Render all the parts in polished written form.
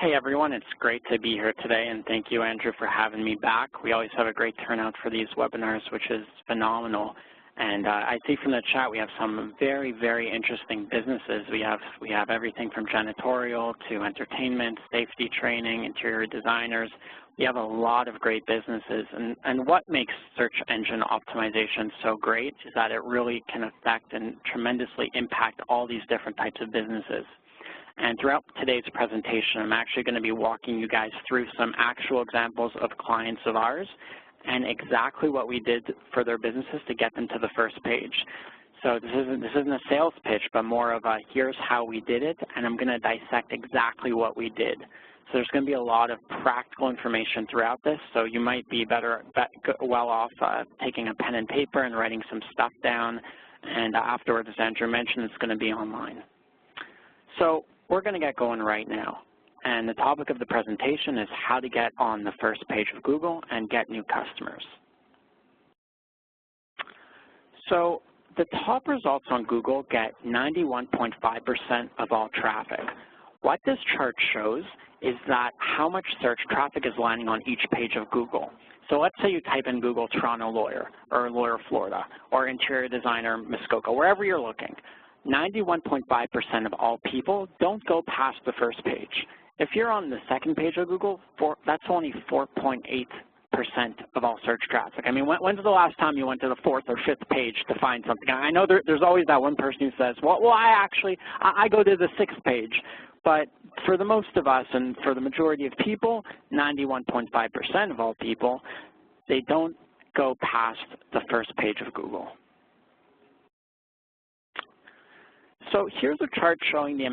Hey everyone, it's great to be here today, and thank you, Andrew, for having me back. We always have a great turnout for these webinars, which is phenomenal. And I see from the chat we have some very, very interesting businesses. We have everything from janitorial to entertainment, safety training, interior designers. We have a lot of great businesses. And what makes search engine optimization so great is that it really can affect and tremendously impact all these different types of businesses. And throughout today's presentation, I'm actually going to be walking you guys through some actual examples of clients of ours and exactly what we did for their businesses to get them to the first page. So this isn't a sales pitch, but more of a here's how we did it, and I'm going to dissect exactly what we did. So there's going to be a lot of practical information throughout this, so you might be well off taking a pen and paper and writing some stuff down, and afterwards, as Andrew mentioned, it's going to be online. So we're going to get going right now. And the topic of the presentation is how to get on the first page of Google and get new customers. So the top results on Google get 91.5% of all traffic. What this chart shows is that how much search traffic is landing on each page of Google. So let's say you type in Google Toronto lawyer or lawyer Florida or interior designer Muskoka, wherever you're looking. 91.5% of all people don't go past the first page. If you're on the second page of Google, that's only 4.8% of all search traffic. I mean, when's the last time you went to the fourth or fifth page to find something? I know there's always that one person who says, well I go to the sixth page. But for the most of us and for the majority of people, 91.5% of all people, they don't go past the first page of Google. So here's a chart showing the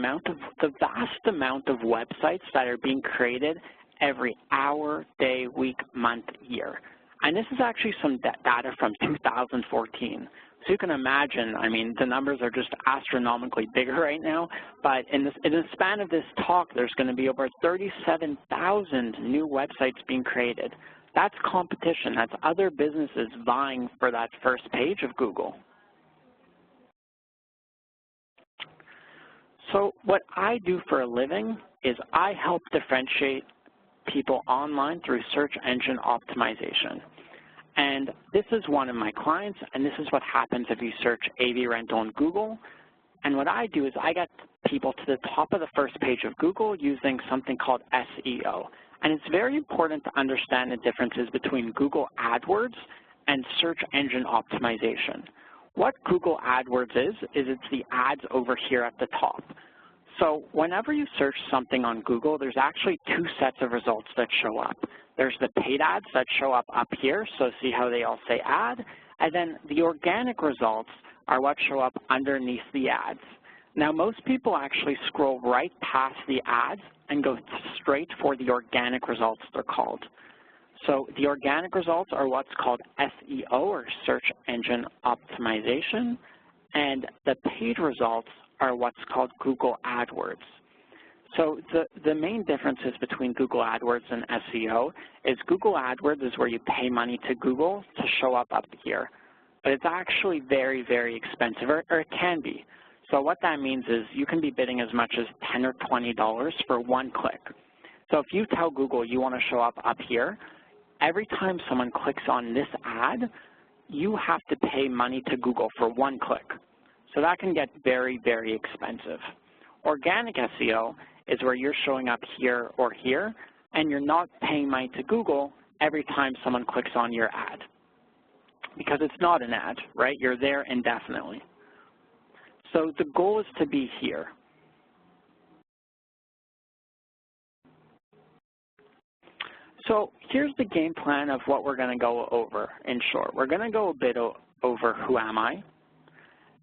vast amount of websites that are being created every hour, day, week, month, year. And this is actually some data from 2014. So you can imagine, I mean, the numbers are just astronomically bigger right now, but in the span of this talk, there's going to be over 37,000 new websites being created. That's competition. That's other businesses vying for that first page of Google. So what I do for a living is I help differentiate people online through search engine optimization. And this is one of my clients, and this is what happens if you search AV rental on Google. And what I do is I get people to the top of the first page of Google using something called SEO. And it's very important to understand the differences between Google AdWords and search engine optimization. What Google AdWords is it's the ads over here at the top. So whenever you search something on Google, there's actually two sets of results that show up. There's the paid ads that show up here, so see how they all say ad, and then the organic results are what show up underneath the ads. Now most people actually scroll right past the ads and go straight for the organic results, they're called. So the organic results are what's called SEO, or search engine optimization, and the paid results are what's called Google AdWords. So the main differences between Google AdWords and SEO is Google AdWords is where you pay money to Google to show up here. But it's actually very, very expensive, or it can be. So what that means is you can be bidding as much as $10 or $20 for one click. So if you tell Google you want to show up here, every time someone clicks on this ad, you have to pay money to Google for one click. So that can get very, very expensive. Organic SEO is where you're showing up here or here, and you're not paying money to Google every time someone clicks on your ad, because it's not an ad, right? You're there indefinitely. So the goal is to be here. So here's the game plan of what we're going to go over in short. We're going to go a bit over who am I.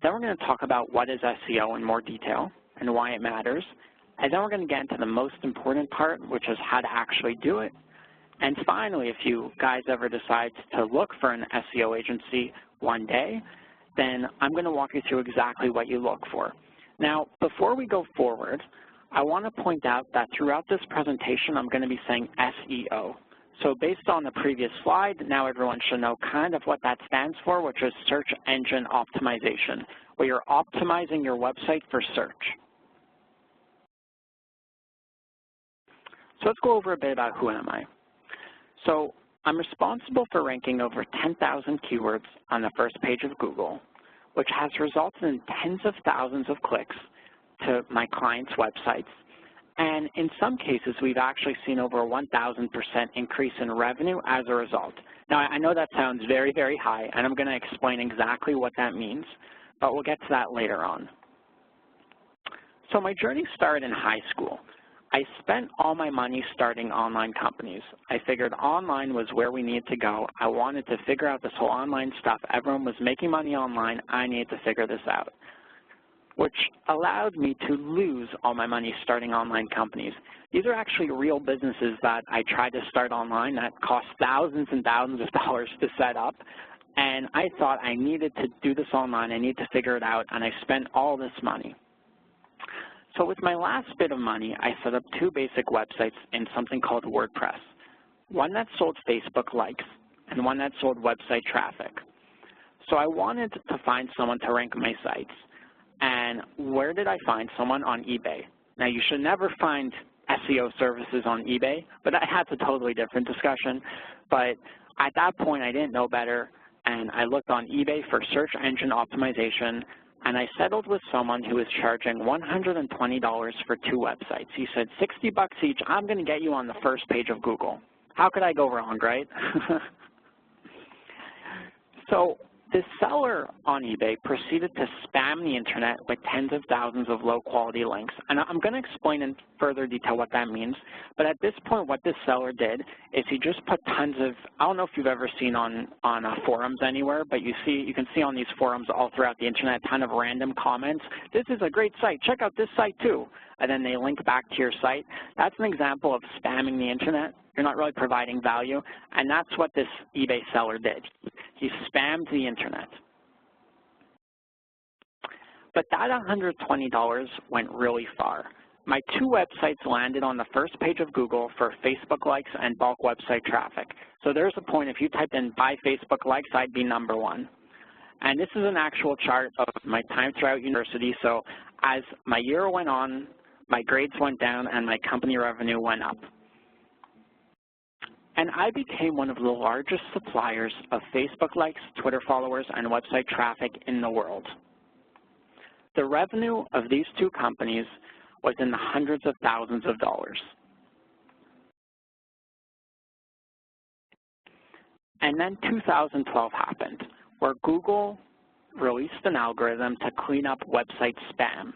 Then we're going to talk about what is SEO in more detail and why it matters. And then we're going to get into the most important part, which is how to actually do it. And finally, if you guys ever decide to look for an SEO agency one day, then I'm going to walk you through exactly what you look for. Now, before we go forward, I want to point out that throughout this presentation, I'm going to be saying SEO. So based on the previous slide, now everyone should know kind of what that stands for, which is search engine optimization, where you're optimizing your website for search. So let's go over a bit about who am I. So I'm responsible for ranking over 10,000 keywords on the first page of Google, which has resulted in tens of thousands of clicks to my clients' websites. And in some cases, we've actually seen over a 1,000% increase in revenue as a result. Now, I know that sounds very, very high, and I'm going to explain exactly what that means, but we'll get to that later on. So my journey started in high school. I spent all my money starting online companies. I figured online was where we needed to go. I wanted to figure out this whole online stuff. Everyone was making money online. I needed to figure this out, which allowed me to lose all my money starting online companies. These are actually real businesses that I tried to start online that cost thousands and thousands of dollars to set up, and I thought I needed to do this online. I needed to figure it out, and I spent all this money. So with my last bit of money, I set up two basic websites in something called WordPress, one that sold Facebook likes and one that sold website traffic. So I wanted to find someone to rank my sites. And where did I find someone? On eBay. Now, you should never find SEO services on eBay, but that's a totally different discussion. But at that point, I didn't know better, and I looked on eBay for search engine optimization, and I settled with someone who was charging $120 for two websites. He said, $60 each, I'm going to get you on the first page of Google. How could I go wrong, right? So the seller on eBay proceeded to spam the internet with tens of thousands of low-quality links. And I'm going to explain in further detail what that means. But at this point, what this seller did is he just put tons of, I don't know if you've ever seen on forums anywhere, but you can see on these forums all throughout the internet a ton of random comments. This is a great site. Check out this site too. And then they link back to your site. That's an example of spamming the internet. You're not really providing value, and that's what this eBay seller did. He spammed the internet. But that $120 went really far. My two websites landed on the first page of Google for Facebook likes and bulk website traffic. So there's a point, if you type in buy Facebook likes, I'd be #1. And this is an actual chart of my time throughout university. So as my year went on, my grades went down and my company revenue went up. And I became one of the largest suppliers of Facebook likes, Twitter followers, and website traffic in the world. The revenue of these two companies was in the hundreds of thousands of dollars. And then 2012 happened, where Google released an algorithm to clean up website spam.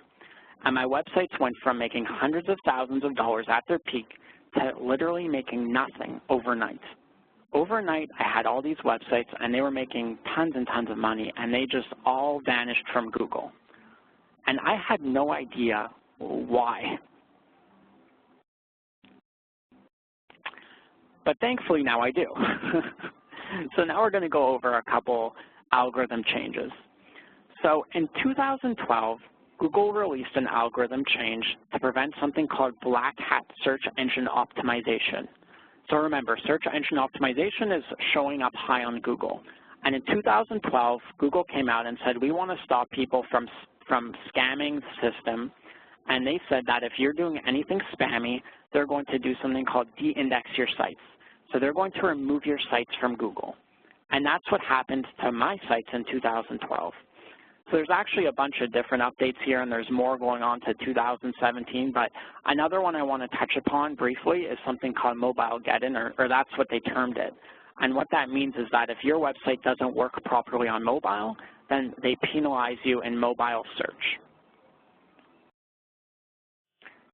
And my websites went from making hundreds of thousands of dollars at their peak to literally making nothing overnight. Overnight, I had all these websites, and they were making tons and tons of money, and they just all vanished from Google. And I had no idea why. But thankfully, now I do. So now we're going to go over a couple algorithm changes. So in 2012, Google released an algorithm change to prevent something called black hat search engine optimization. So remember, search engine optimization is showing up high on Google. And in 2012, Google came out and said, we want to stop people from scamming the system. And they said that if you're doing anything spammy, they're going to do something called de-index your sites. So they're going to remove your sites from Google. And that's what happened to my sites in 2012. So there's actually a bunch of different updates here, and there's more going on to 2017. But another one I want to touch upon briefly is something called mobile get-in, or that's what they termed it. And what that means is that if your website doesn't work properly on mobile, then they penalize you in mobile search.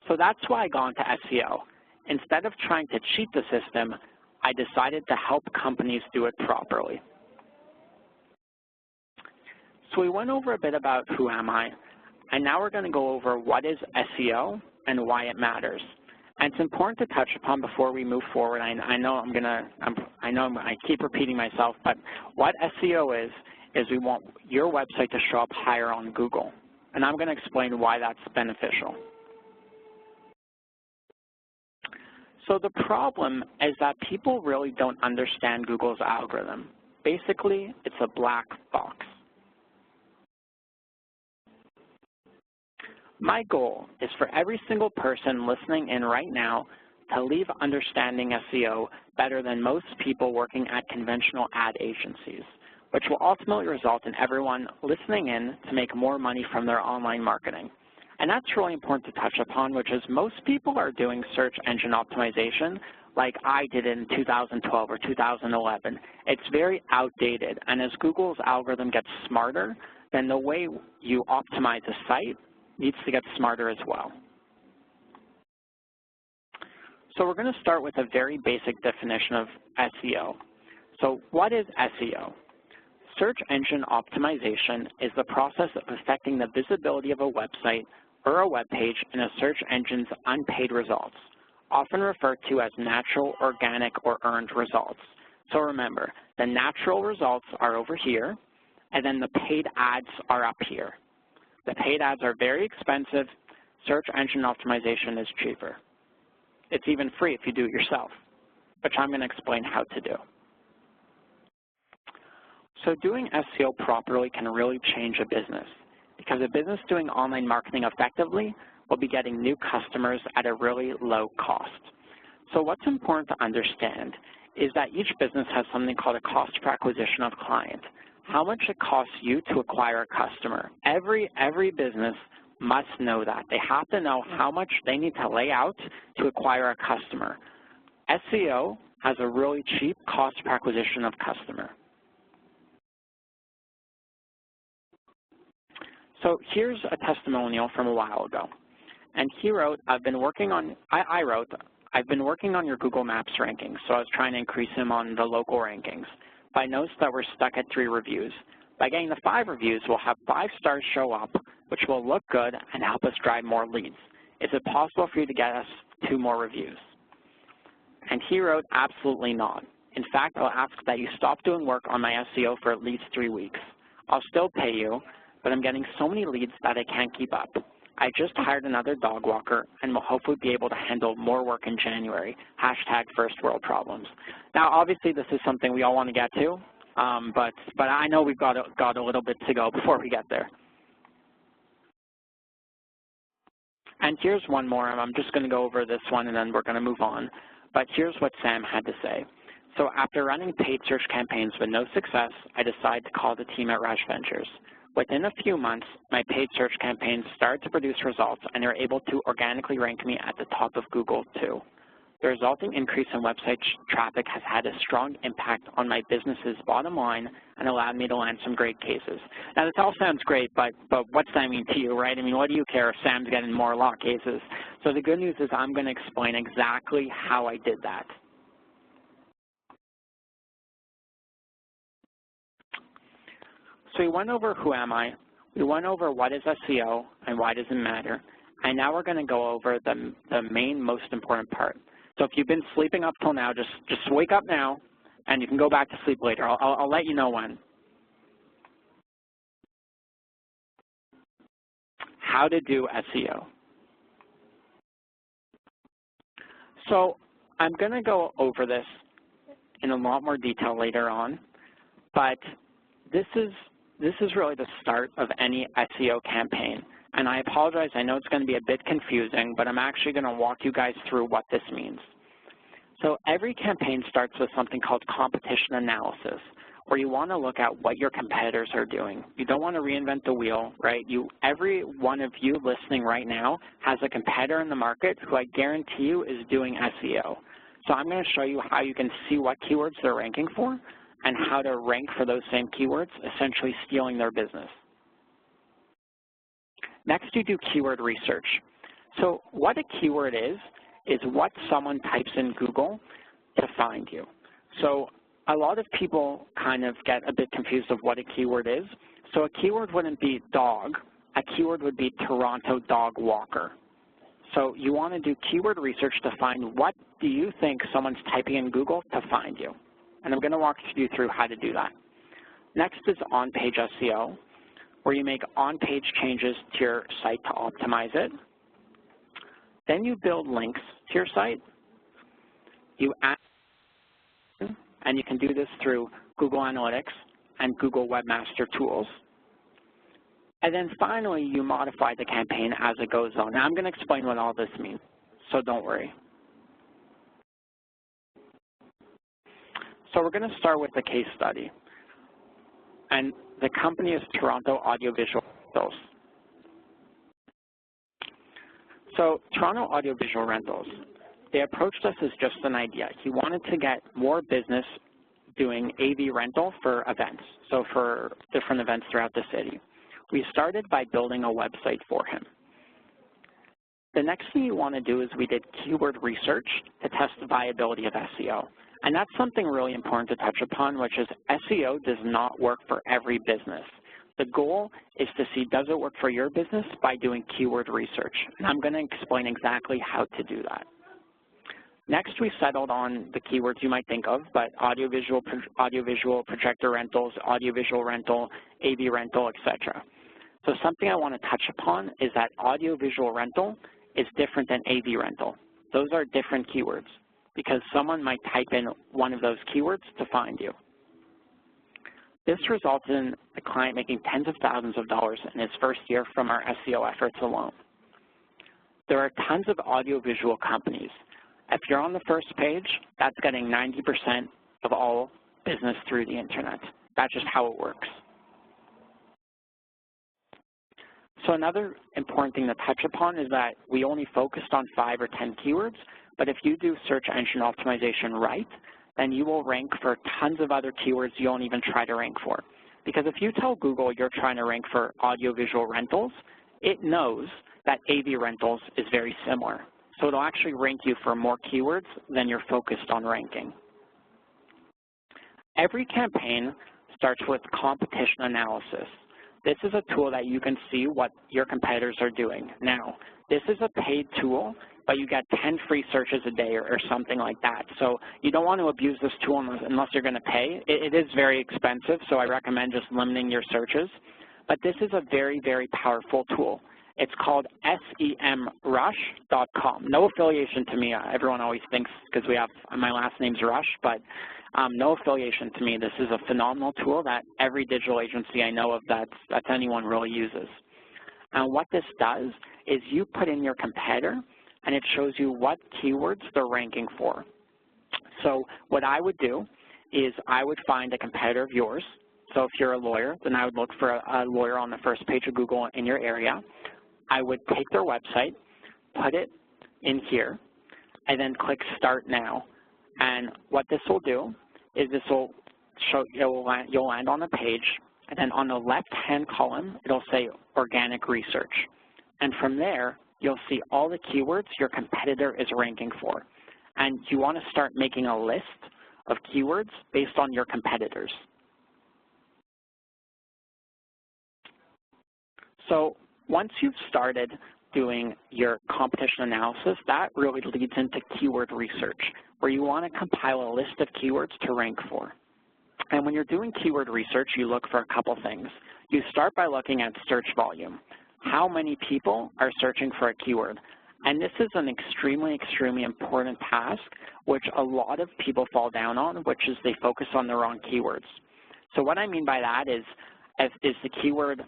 So that's why I got into SEO. Instead of trying to cheat the system, I decided to help companies do it properly. So we went over a bit about who am I, and now we're going to go over what is SEO and why it matters. And it's important to touch upon before we move forward. I know I keep repeating myself, but what SEO is we want your website to show up higher on Google. And I'm going to explain why that's beneficial. So the problem is that people really don't understand Google's algorithm. Basically, it's a black box. My goal is for every single person listening in right now to leave understanding SEO better than most people working at conventional ad agencies, which will ultimately result in everyone listening in to make more money from their online marketing. And that's really important to touch upon, which is most people are doing search engine optimization like I did in 2012 or 2011. It's very outdated, and as Google's algorithm gets smarter, then the way you optimize a site needs to get smarter as well. So we're going to start with a very basic definition of SEO. So what is SEO? Search engine optimization is the process of affecting the visibility of a website or a web page in a search engine's unpaid results, often referred to as natural, organic, or earned results. So remember, the natural results are over here, and then the paid ads are up here. The paid ads are very expensive. Search engine optimization is cheaper. It's even free if you do it yourself, which I'm going to explain how to do. So doing SEO properly can really change a business, because a business doing online marketing effectively will be getting new customers at a really low cost. So what's important to understand is that each business has something called a cost per acquisition of client, how much it costs you to acquire a customer. Every business must know that. They have to know how much they need to lay out to acquire a customer. SEO has a really cheap cost per acquisition of customer. So here's a testimonial from a while ago. And he wrote, I've been working on your Google Maps rankings, so I was trying to increase him on the local rankings. But I noticed that we're stuck at 3 reviews. By getting the 5 reviews, we'll have 5 stars show up, which will look good and help us drive more leads. Is it possible for you to get us 2 more reviews? And he wrote, absolutely not. In fact, I'll ask that you stop doing work on my SEO for at least 3 weeks. I'll still pay you, but I'm getting so many leads that I can't keep up. I just hired another dog walker and will hopefully be able to handle more work in January. Hashtag first world problems. Now, obviously, this is something we all want to get to, but I know we've got a little bit to go before we get there. And here's one more. I'm just going to go over this one, and then we're going to move on. But here's what Sam had to say. So after running paid search campaigns with no success, I decided to call the team at Rush Ventures. Within a few months, my paid search campaigns started to produce results, and they were able to organically rank me at the top of Google, too. The resulting increase in website traffic has had a strong impact on my business's bottom line and allowed me to land some great cases. Now, this all sounds great, but what's that mean to you, right? I mean, what do you care if Sam's getting more law cases? So the good news is I'm going to explain exactly how I did that. So we went over who am I, we went over what is SEO and why does it matter, and now we're going to go over the main, most important part. So if you've been sleeping up till now, just wake up now, and you can go back to sleep later. I'll let you know when. How to do SEO. So I'm going to go over this in a lot more detail later on, but this is really the start of any SEO campaign. And I apologize, I know it's going to be a bit confusing, but I'm actually going to walk you guys through what this means. So every campaign starts with something called competition analysis, where you want to look at what your competitors are doing. You don't want to reinvent the wheel, right? Every one of you listening right now has a competitor in the market who I guarantee you is doing SEO. So I'm going to show you how you can see what keywords they're ranking for and how to rank for those same keywords, essentially stealing their business. Next, you do keyword research. So what a keyword is what someone types in Google to find you. So a lot of people kind of get a bit confused of what a keyword is. So a keyword wouldn't be dog. A keyword would be Toronto dog walker. So you want to do keyword research to find what do you think someone's typing in Google to find you. And I'm going to walk you through how to do that. Next is on-page SEO, where you make on-page changes to your site to optimize it. Then you build links to your site. You add, and you can do this through Google Analytics and Google Webmaster Tools. And then finally, you modify the campaign as it goes on. Now, I'm going to explain what all this means, so don't worry. So we're going to start with the case study. And the company is Toronto Audiovisual Rentals. So Toronto Audiovisual Rentals, they approached us as just an idea. He wanted to get more business doing AV rental for events, so for different events throughout the city. We started by building a website for him. The next thing you want to do is we did keyword research to test the viability of SEO. And that's something really important to touch upon, which is SEO does not work for every business. The goal is to see, does it work for your business by doing keyword research? And I'm going to explain exactly how to do that. Next, we settled on the keywords you might think of, but audiovisual, projector rentals, audiovisual rental, AV rental, etc. So something I want to touch upon is that audiovisual rental is different than AV rental. Those are different keywords because someone might type in one of those keywords to find you. This results in the client making tens of thousands of dollars in his first year from our SEO efforts alone. There are tons of audiovisual companies. If you're on the first page, that's getting 90% of all business through the internet. That's just how it works. So another important thing to touch upon is that we only focused on 5 or 10 keywords, but if you do search engine optimization right, then you will rank for tons of other keywords you don't even try to rank for. Because if you tell Google you're trying to rank for audiovisual rentals, it knows that AV rentals is very similar. So it'll actually rank you for more keywords than you're focused on ranking. Every campaign starts with competition analysis. This is a tool that you can see what your competitors are doing. Now, this is a paid tool, but you get 10 free searches a day or something like that. So you don't want to abuse this tool unless you're going to pay. It is very expensive, so I recommend just limiting your searches. But this is a very, very powerful tool. It's called semrush.com. No affiliation to me. Everyone always thinks because my last name's Rush, but no affiliation to me. This is a phenomenal tool that every digital agency I know of that anyone really uses. And what this does is you put in your competitor, and it shows you what keywords they're ranking for. So what I would do is I would find a competitor of yours. So if you're a lawyer, then I would look for a lawyer on the first page of Google in your area. I would take their website, put it in here, and then click Start Now. And what this will do is this will show you'll land on the page, and then on the left-hand column, it'll say Organic Research. And from there, you'll see all the keywords your competitor is ranking for. And you want to start making a list of keywords based on your competitors. So once you've started doing your competition analysis, that really leads into keyword research, where you want to compile a list of keywords to rank for. And when you're doing keyword research, you look for a couple things. You start by looking at search volume. How many people are searching for a keyword? And this is an extremely, extremely important task, which a lot of people fall down on, which is they focus on the wrong keywords. So what I mean by that is the keyword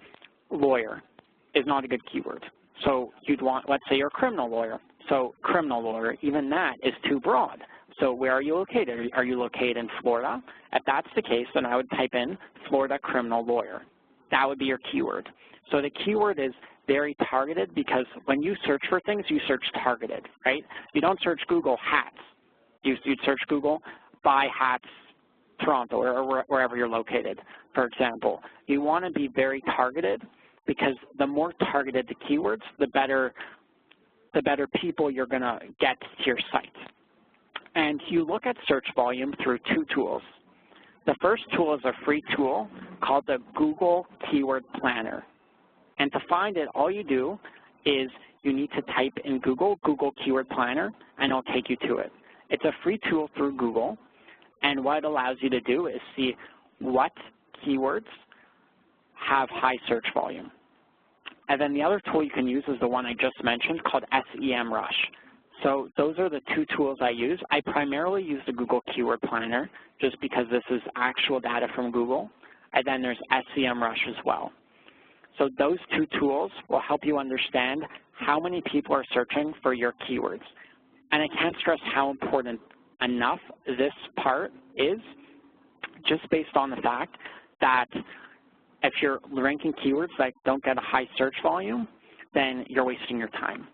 lawyer is not a good keyword. So you'd want, let's say you're a criminal lawyer. So criminal lawyer, even that is too broad. So where are you located? Are you located in Florida? If that's the case, then I would type in Florida criminal lawyer. That would be your keyword. So the keyword is very targeted because when you search for things, you search targeted, right? You don't search Google hats. You'd search Google buy hats Toronto or wherever you're located, for example. You want to be very targeted because the more targeted the keywords, the better people you're going to get to your site. And you look at search volume through 2 tools. The first tool is a free tool called the Google Keyword Planner. And to find it, all you do is you need to type in Google Keyword Planner, and it'll take you to it. It's a free tool through Google, and what it allows you to do is see what keywords have high search volume. And then the other tool you can use is the one I just mentioned called SEMrush. So those are the 2 tools I use. I primarily use the Google Keyword Planner just because this is actual data from Google. And then there's SEMrush as well. So those 2 tools will help you understand how many people are searching for your keywords. And I can't stress how important enough this part is just based on the fact that if you're ranking keywords that don't get a high search volume, then you're wasting your time.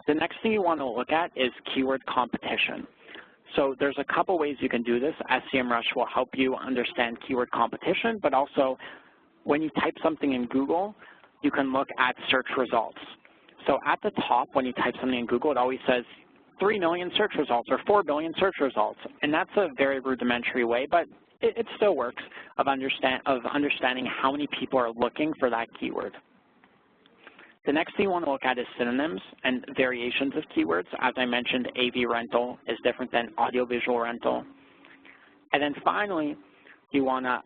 The next thing you want to look at is keyword competition. So there's a couple ways you can do this. SEMrush will help you understand keyword competition, but also when you type something in Google, you can look at search results. So at the top, when you type something in Google, it always says 3 million search results or 4 billion search results, and that's a very rudimentary way, but it still works of understanding how many people are looking for that keyword. The next thing you want to look at is synonyms and variations of keywords. As I mentioned, AV rental is different than audiovisual rental. And then finally, you want to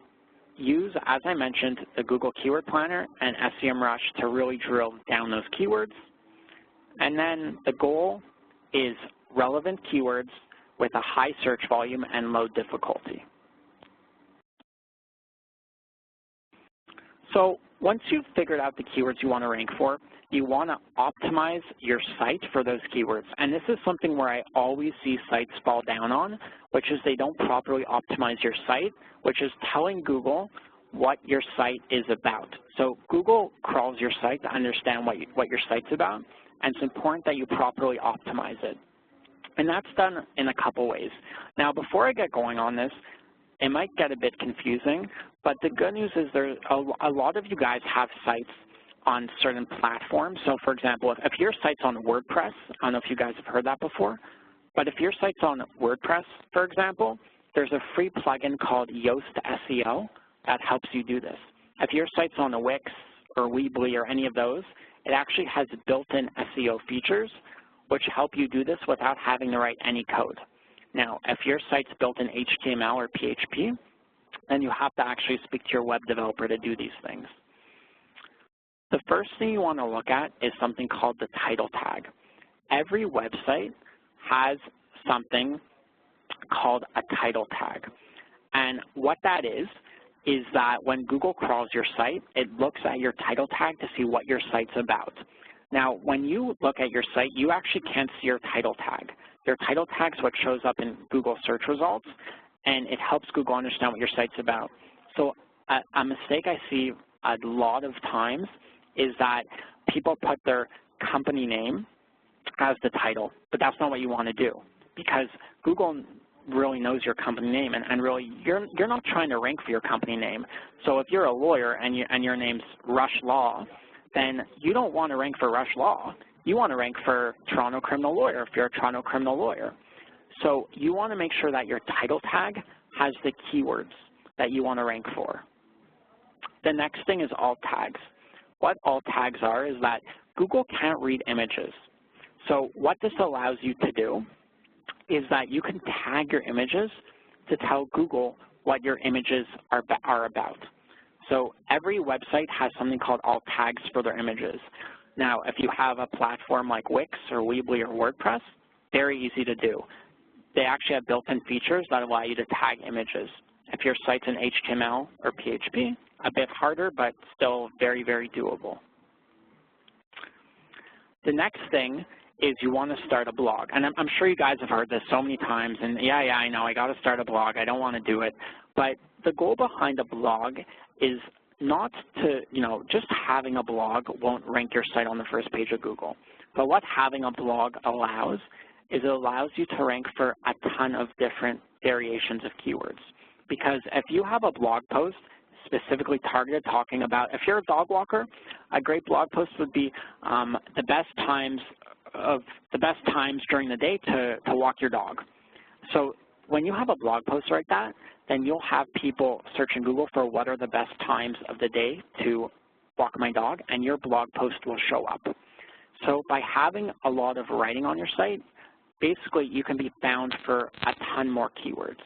use, as I mentioned, the Google Keyword Planner and SEMrush to really drill down those keywords. And then the goal is relevant keywords with a high search volume and low difficulty. So once you've figured out the keywords you want to rank for, you want to optimize your site for those keywords. And this is something where I always see sites fall down on, which is they don't properly optimize your site, which is telling Google what your site is about. So Google crawls your site to understand what your site's about, and it's important that you properly optimize it. And that's done in a couple ways. Now, before I get going on this, it might get a bit confusing, but the good news is there's a lot of you guys have sites on certain platforms. So for example, if your site's on WordPress, I don't know if you guys have heard that before, but if your site's on WordPress, for example, there's a free plugin called Yoast SEO that helps you do this. If your site's on a Wix or Weebly or any of those, it actually has built-in SEO features which help you do this without having to write any code. Now, if your site's built in HTML or PHP, then you have to actually speak to your web developer to do these things. The first thing you want to look at is something called the title tag. Every website has something called a title tag. And what that is that when Google crawls your site, it looks at your title tag to see what your site's about. Now, when you look at your site, you actually can't see your title tag. Your title tag is what shows up in Google search results, and it helps Google understand what your site's about. So a mistake I see a lot of times is that people put their company name as the title, but that's not what you want to do, because Google really knows your company name, and really you're not trying to rank for your company name. So if you're a lawyer and your name's Rush Law, then you don't want to rank for Rush Law. You want to rank for Toronto Criminal Lawyer if you're a Toronto Criminal Lawyer. So you want to make sure that your title tag has the keywords that you want to rank for. The next thing is alt tags. What alt tags are is that Google can't read images. So what this allows you to do is that you can tag your images to tell Google what your images are about. So every website has something called alt tags for their images. Now, if you have a platform like Wix or Weebly or WordPress, very easy to do. They actually have built-in features that allow you to tag images. If your site's in HTML or PHP, a bit harder, but still very, very doable. The next thing is you want to start a blog. And I'm sure you guys have heard this so many times, and yeah, I know, I got to start a blog, I don't want to do it. But the goal behind a blog is not to, just having a blog won't rank your site on the first page of Google. But what having a blog allows is it allows you to rank for a ton of different variations of keywords. Because if you have a blog post specifically targeted talking about, if you're a dog walker, a great blog post would be the best times during the day to walk your dog. So when you have a blog post like that, then you'll have people search in Google for what are the best times of the day to walk my dog, and your blog post will show up. So by having a lot of writing on your site, basically you can be found for a ton more keywords.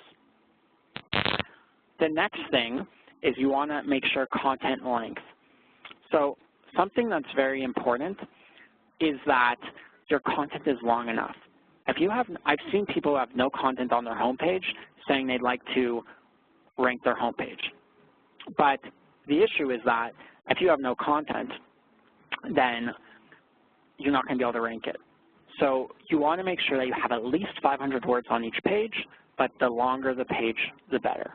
The next thing is you want to make sure content length. So something that's very important is that your content is long enough. I've seen people who have no content on their homepage saying they'd like to rank their homepage. But the issue is that if you have no content, then you're not going to be able to rank it. So you want to make sure that you have at least 500 words on each page, but the longer the page, the better.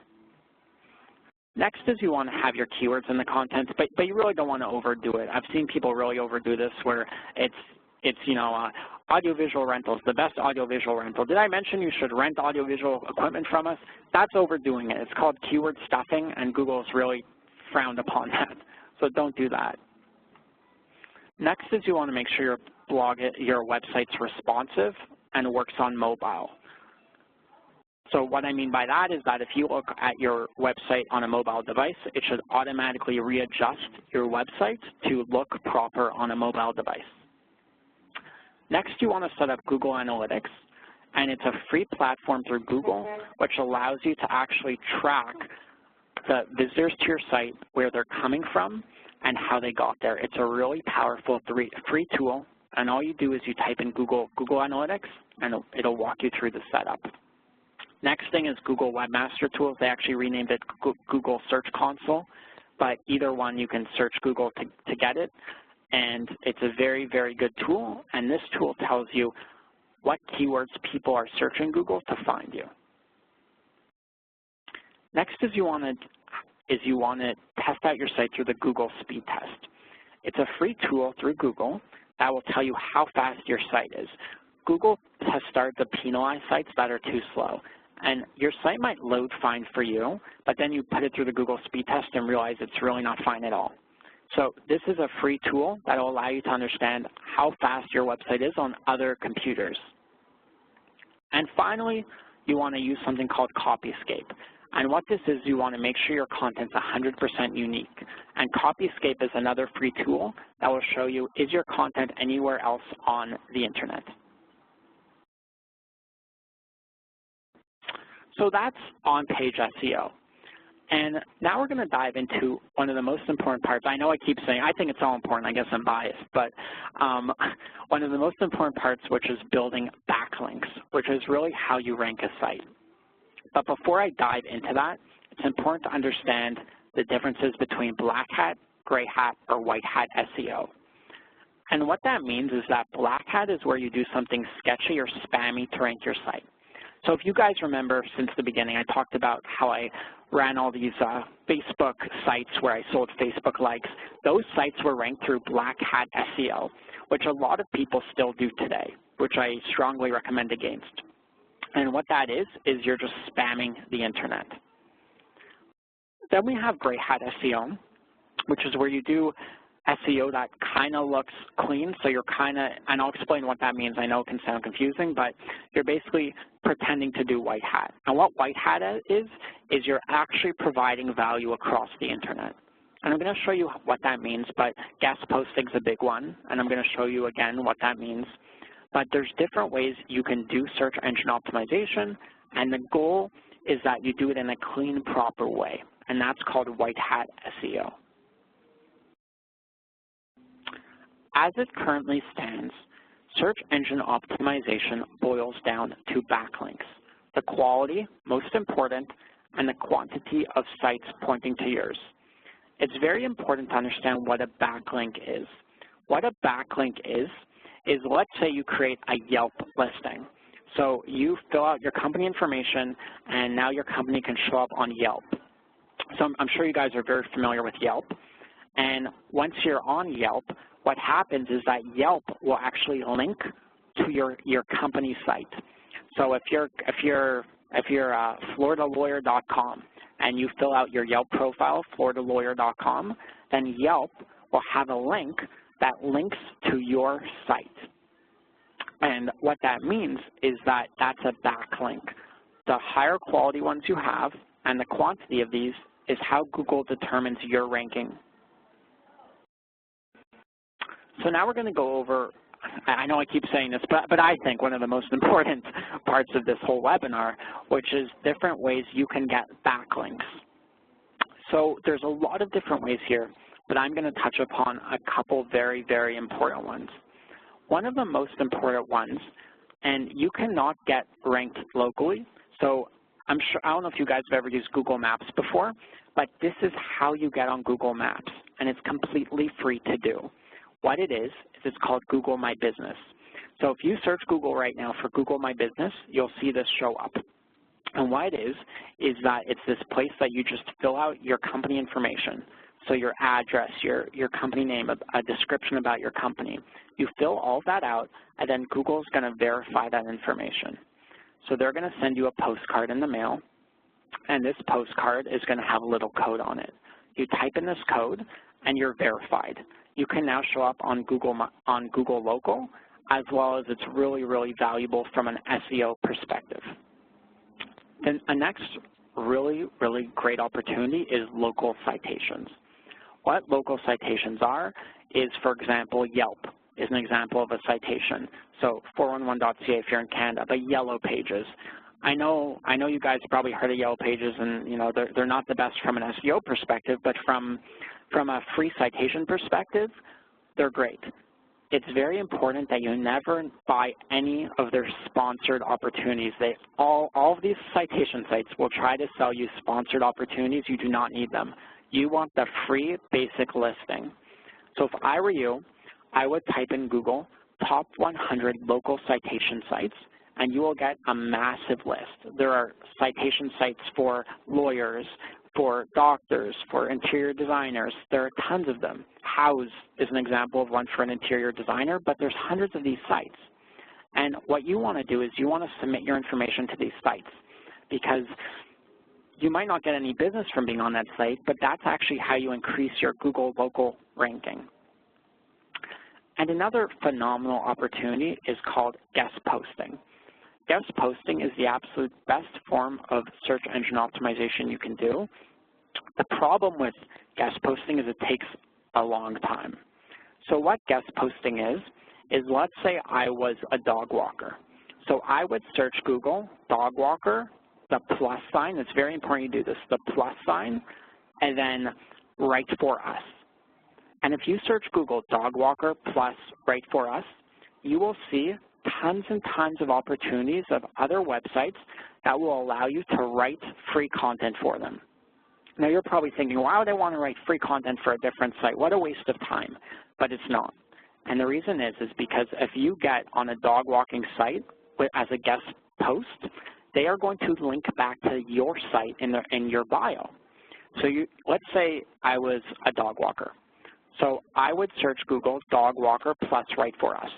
Next is you want to have your keywords in the content, but you really don't want to overdo it. I've seen people really overdo this where it's audiovisual rentals, the best audiovisual rental. Did I mention you should rent audiovisual equipment from us? That's overdoing it. It's called keyword stuffing, and Google's really frowned upon that. So don't do that. Next is you want to make sure your website's responsive and works on mobile. So what I mean by that is that if you look at your website on a mobile device, it should automatically readjust your website to look proper on a mobile device. Next, you want to set up Google Analytics, and it's a free platform through Google which allows you to actually track the visitors to your site, where they're coming from, and how they got there. It's a really powerful free tool, and all you do is you type in Google Analytics, and it'll walk you through the setup. Next thing is Google Webmaster Tools. They actually renamed it Google Search Console, but either one you can search Google to get it, and it's a very, very good tool, and this tool tells you what keywords people are searching Google to find you. Next is you want to test out your site through the Google Speed Test. It's a free tool through Google that will tell you how fast your site is. Google has started to penalize sites that are too slow. And your site might load fine for you, but then you put it through the Google Speed Test and realize it's really not fine at all. So this is a free tool that will allow you to understand how fast your website is on other computers. And finally, you want to use something called Copyscape. And what this is, you want to make sure your content's 100% unique. And Copyscape is another free tool that will show you, is your content anywhere else on the internet? So that's on-page SEO. And now we're going to dive into one of the most important parts. I know I keep saying, I think it's all important. I guess I'm biased. But one of the most important parts, which is building backlinks, which is really how you rank a site. But before I dive into that, it's important to understand the differences between black hat, gray hat, or white hat SEO. And what that means is that black hat is where you do something sketchy or spammy to rank your site. So if you guys remember since the beginning, I talked about how I ran all these Facebook sites where I sold Facebook likes. Those sites were ranked through black hat SEO, which a lot of people still do today, which I strongly recommend against. And what that is you're just spamming the internet. Then we have gray hat SEO, which is where you do SEO that kind of looks clean. So you're kind of, and I'll explain what that means. I know it can sound confusing, but you're basically pretending to do white hat. And what white hat is you're actually providing value across the internet. And I'm going to show you what that means, but guest posting's a big one, and I'm going to show you again what that means. But there's different ways you can do search engine optimization, and the goal is that you do it in a clean, proper way, and that's called white hat SEO. As it currently stands, search engine optimization boils down to backlinks. The quality, most important, and the quantity of sites pointing to yours. It's very important to understand what a backlink is. What a backlink is let's say you create a Yelp listing. So you fill out your company information, and now your company can show up on Yelp. So I'm sure you guys are very familiar with Yelp. And once you're on Yelp, what happens is that Yelp will actually link to your company site. So if you're FloridaLawyer.com and you fill out your Yelp profile, FloridaLawyer.com, then Yelp will have a link that links to your site. And what that means is that that's a backlink. The higher quality ones you have and the quantity of these is how Google determines your ranking. So now we're going to go over, I know I keep saying this, but I think one of the most important parts of this whole webinar, which is different ways you can get backlinks. So there's a lot of different ways here, but I'm going to touch upon a couple very, very important ones. One of the most important ones, and you cannot get ranked locally, so I don't know if you guys have ever used Google Maps before, but this is how you get on Google Maps, and it's completely free to do. What it is it's called Google My Business. So if you search Google right now for Google My Business, you'll see this show up. And why it is that it's this place that you just fill out your company information. So your address, your company name, a description about your company. You fill all that out, and then Google is going to verify that information. So they're going to send you a postcard in the mail, and this postcard is going to have a little code on it. You type in this code, and you're verified. You can now show up on Google Local, as well as it's really, really valuable from an SEO perspective. Then a next really, really great opportunity is local citations. What local citations are is, for example, Yelp is an example of a citation. So 411.ca if you're in Canada, but Yellow Pages. I know you guys probably heard of Yellow Pages, and they're not the best from an SEO perspective, but from a free citation perspective, they're great. It's very important that you never buy any of their sponsored opportunities. All of these citation sites will try to sell you sponsored opportunities. You do not need them. You want the free basic listing. So if I were you, I would type in Google top 100 local citation sites, and you will get a massive list. There are citation sites for lawyers, for doctors, for interior designers. There are tons of them. Houzz is an example of one for an interior designer, but there's hundreds of these sites. And what you want to do is you want to submit your information to these sites, because you might not get any business from being on that site, but that's actually how you increase your Google local ranking. And another phenomenal opportunity is called guest posting. Guest posting is the absolute best form of search engine optimization you can do. The problem with guest posting is it takes a long time. So what guest posting is let's say I was a dog walker. So I would search Google, dog walker, the plus sign, it's very important you do this, the plus sign, and then Write for Us. And if you search Google dog walker plus Write for Us, you will see tons and tons of opportunities of other websites that will allow you to write free content for them. Now you're probably thinking, why would I want to write free content for a different site? What a waste of time. But it's not. And the reason is because if you get on a dog walking site as a guest post, they are going to link back to your site in your bio. So let's say I was a dog walker. So I would search Google dog walker plus Write for Us.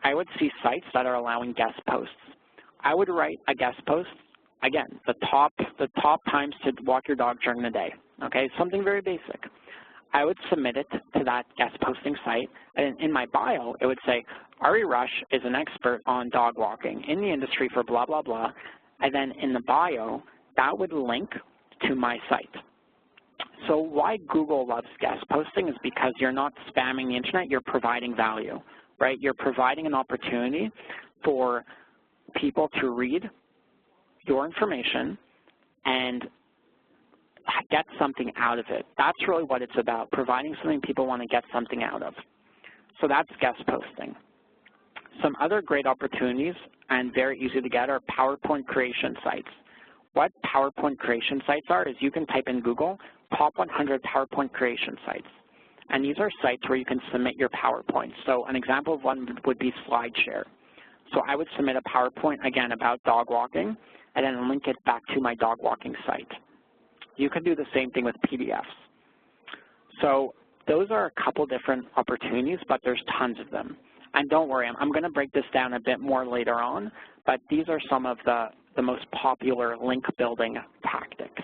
I would see sites that are allowing guest posts. I would write a guest post, again, the top times to walk your dog during the day, okay, something very basic. I would submit it to that guest posting site, and in my bio, it would say, Ari Rush is an expert on dog walking in the industry for blah, blah, blah, and then in the bio, that would link to my site. So why Google loves guest posting is because you're not spamming the internet, you're providing value, right? You're providing an opportunity for people to read your information and get something out of it. That's really what it's about, providing something people want to get something out of. So that's guest posting. Some other great opportunities and very easy to get are PowerPoint creation sites. What PowerPoint creation sites are is you can type in Google top 100 PowerPoint creation sites. And these are sites where you can submit your PowerPoint. So an example of one would be SlideShare. So I would submit a PowerPoint, again, about dog walking, and then link it back to my dog walking site. You can do the same thing with PDFs. So those are a couple different opportunities, but there's tons of them. And don't worry, I'm going to break this down a bit more later on, but these are some of the most popular link building tactics.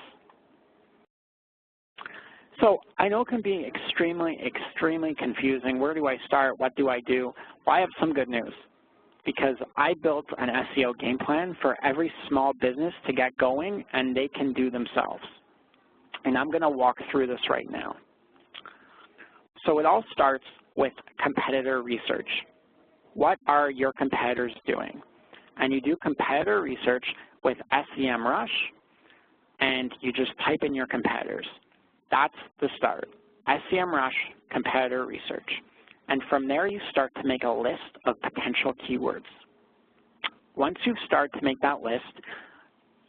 So I know it can be extremely, extremely confusing. Where do I start? What do I do? Well, I have some good news, because I built an SEO game plan for every small business to get going, and they can do themselves. And I'm going to walk through this right now. So it all starts with competitor research. What are your competitors doing? And you do competitor research with SEMrush, and you just type in your competitors. That's the start. SEMrush competitor research. And from there, you start to make a list of potential keywords. Once you start to make that list,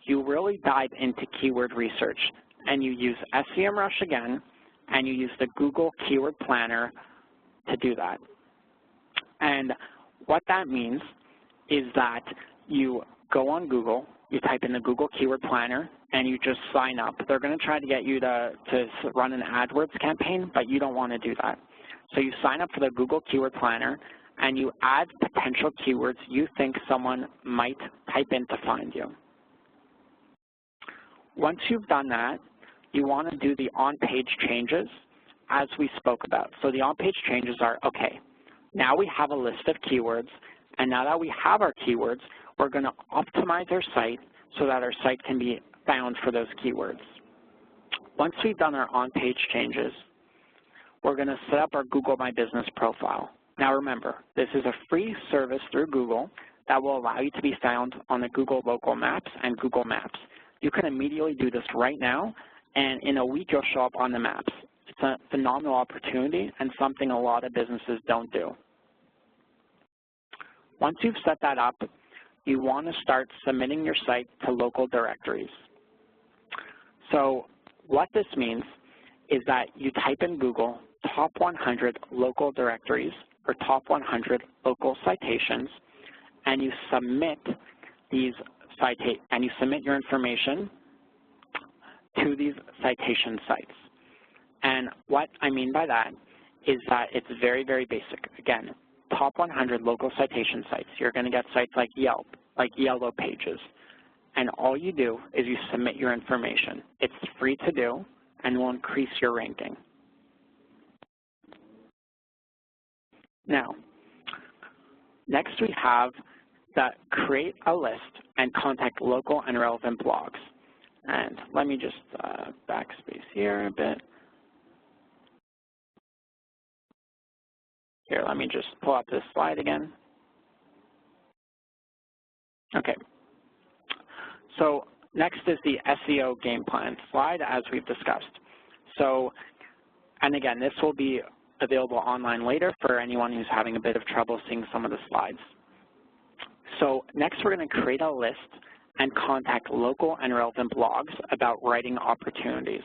you really dive into keyword research. And you use SEMrush again, and you use the Google Keyword Planner to do that. And what that means is that you go on Google, you type in the Google Keyword Planner, and you just sign up. They're going to try to get you to run an AdWords campaign, but you don't want to do that. So you sign up for the Google Keyword Planner, and you add potential keywords you think someone might type in to find you. Once you've done that, you want to do the on-page changes as we spoke about. So the on-page changes are, okay, now we have a list of keywords, and now that we have our keywords, we're going to optimize our site so that our site can be found for those keywords. Once we've done our on-page changes, we're going to set up our Google My Business profile. Now remember, this is a free service through Google that will allow you to be found on the Google Local Maps and Google Maps. You can immediately do this right now, and in a week you'll show up on the maps. It's a phenomenal opportunity and something a lot of businesses don't do. Once you've set that up, you want to start submitting your site to local directories. So what this means is that you type in Google top 100 local directories or top 100 local citations, and you submit your information to these citation sites. And what I mean by that is that it's very, very basic. Again, top 100 local citation sites. You're going to get sites like Yelp, like Yellow Pages. And all you do is you submit your information. It's free to do and will increase your ranking. Now, next we have the create a list and contact local and relevant blogs. And let me just backspace here a bit. Here, let me just pull up this slide again. Okay. So next is the SEO game plan slide, as we've discussed. So, and again, this will be available online later for anyone who's having a bit of trouble seeing some of the slides. So next we're going to create a list and contact local and relevant blogs about writing opportunities.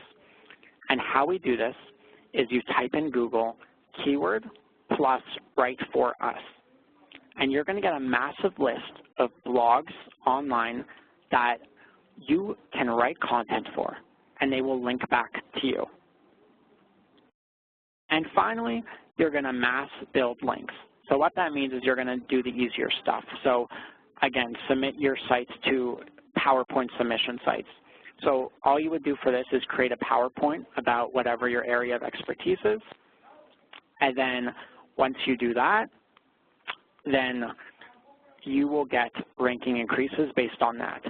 And how we do this is you type in Google keyword plus write for us. And you're going to get a massive list of blogs online that you can write content for, and they will link back to you. And finally, you're going to mass build links. So what that means is you're going to do the easier stuff. So again, submit your sites to PowerPoint submission sites. So all you would do for this is create a PowerPoint about whatever your area of expertise is. And then once you do that, then you will get ranking increases based on that.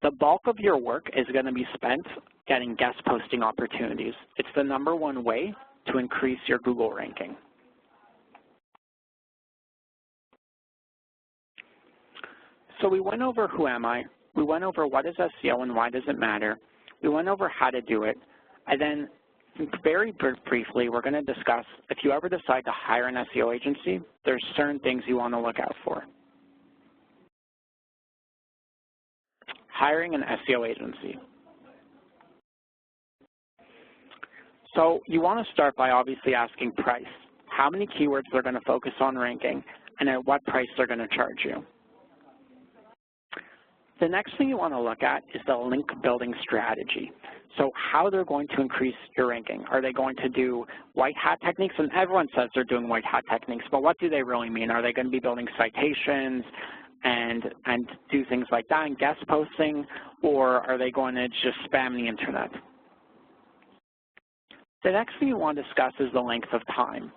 The bulk of your work is going to be spent getting guest posting opportunities. It's the #1 way to increase your Google ranking. So we went over who am I, we went over what is SEO and why does it matter, we went over how to do it, and then very briefly we're going to discuss if you ever decide to hire an SEO agency, there's certain things you want to look out for. Hiring an SEO agency. So you want to start by obviously asking price. How many keywords they're going to focus on ranking and at what price they're going to charge you. The next thing you want to look at is the link building strategy. So how they're going to increase your ranking. Are they going to do white hat techniques? And everyone says they're doing white hat techniques, but what do they really mean? Are they going to be building citations and do things like that and guest posting, or are they going to just spam the internet? The next thing you want to discuss is the length of time.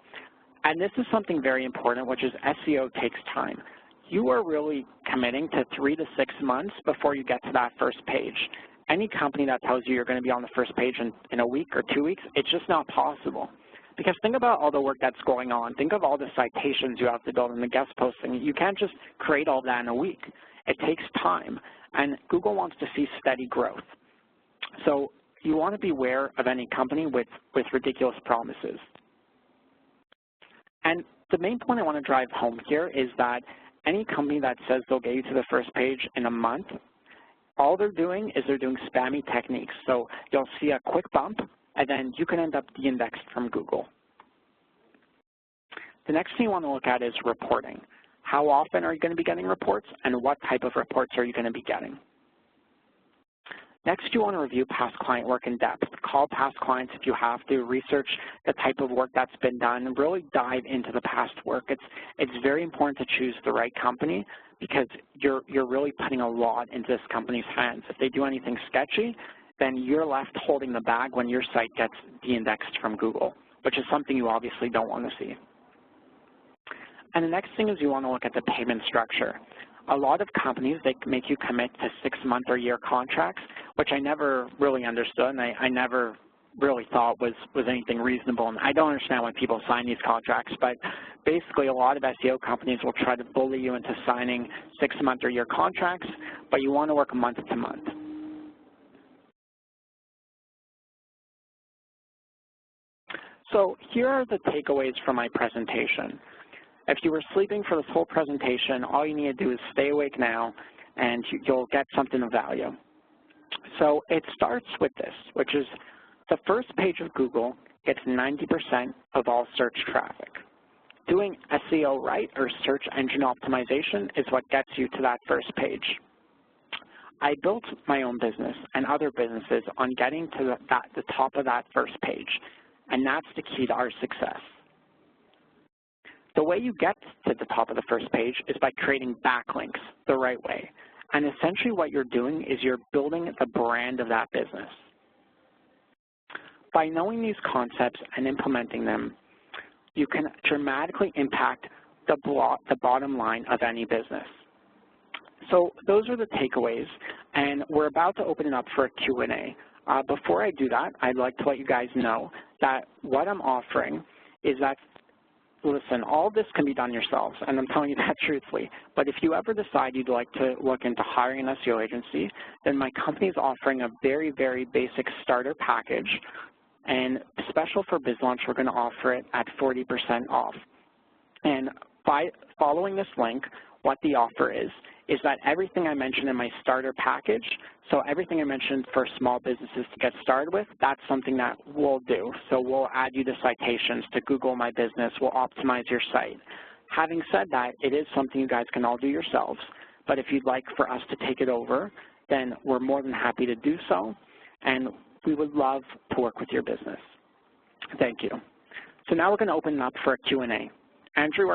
And this is something very important, which is SEO takes time. You are really committing to 3 to 6 months before you get to that first page. Any company that tells you you're going to be on the first page in a week or 2 weeks, it's just not possible. Because think about all the work that's going on. Think of all the citations you have to build in the guest posting. You can't just create all that in a week. It takes time, and Google wants to see steady growth. So you want to be aware of any company with ridiculous promises. And the main point I want to drive home here is that any company that says they'll get you to the first page in a month, all they're doing is they're doing spammy techniques. So you'll see a quick bump, and then you can end up de-indexed from Google. The next thing you want to look at is reporting. How often are you going to be getting reports, and what type of reports are you going to be getting? Next, you want to review past client work in depth. Call past clients if you have to. Research the type of work that's been done and really dive into the past work. It's very important to choose the right company because you're really putting a lot into this company's hands. If they do anything sketchy, then you're left holding the bag when your site gets de-indexed from Google, which is something you obviously don't want to see. And the next thing is you want to look at the payment structure. A lot of companies, they make you commit to 6-month or year contracts, which I never really understood, and I never really thought was anything reasonable. And I don't understand why people sign these contracts, but basically a lot of SEO companies will try to bully you into signing 6-month or year contracts, but you want to work month to month. So here are the takeaways from my presentation. If you were sleeping for this whole presentation, all you need to do is stay awake now, and you'll get something of value. So it starts with this, which is the first page of Google gets 90% of all search traffic. Doing SEO right, or search engine optimization, is what gets you to that first page. I built my own business and other businesses on getting to the top of that first page, and that's the key to our success. The way you get to the top of the first page is by creating backlinks the right way. And essentially what you're doing is you're building the brand of that business. By knowing these concepts and implementing them, you can dramatically impact the bottom line of any business. So those are the takeaways, and we're about to open it up for a Q&A. Before I do that, I'd like to let you guys know that what I'm offering is that, listen, all this can be done yourselves, and I'm telling you that truthfully, but if you ever decide you'd like to look into hiring an SEO agency, then my company is offering a very, very basic starter package, and special for BizLaunch, we're going to offer it at 40% off. And by following this link, what the offer is that everything I mentioned in my starter package, so everything I mentioned for small businesses to get started with, that's something that we'll do. So we'll add you to citations to Google My Business. We'll optimize your site. Having said that, it is something you guys can all do yourselves, but if you'd like for us to take it over, then we're more than happy to do so, and we would love to work with your business. Thank you. So now we're going to open it up for a Q&A. Andrew, are you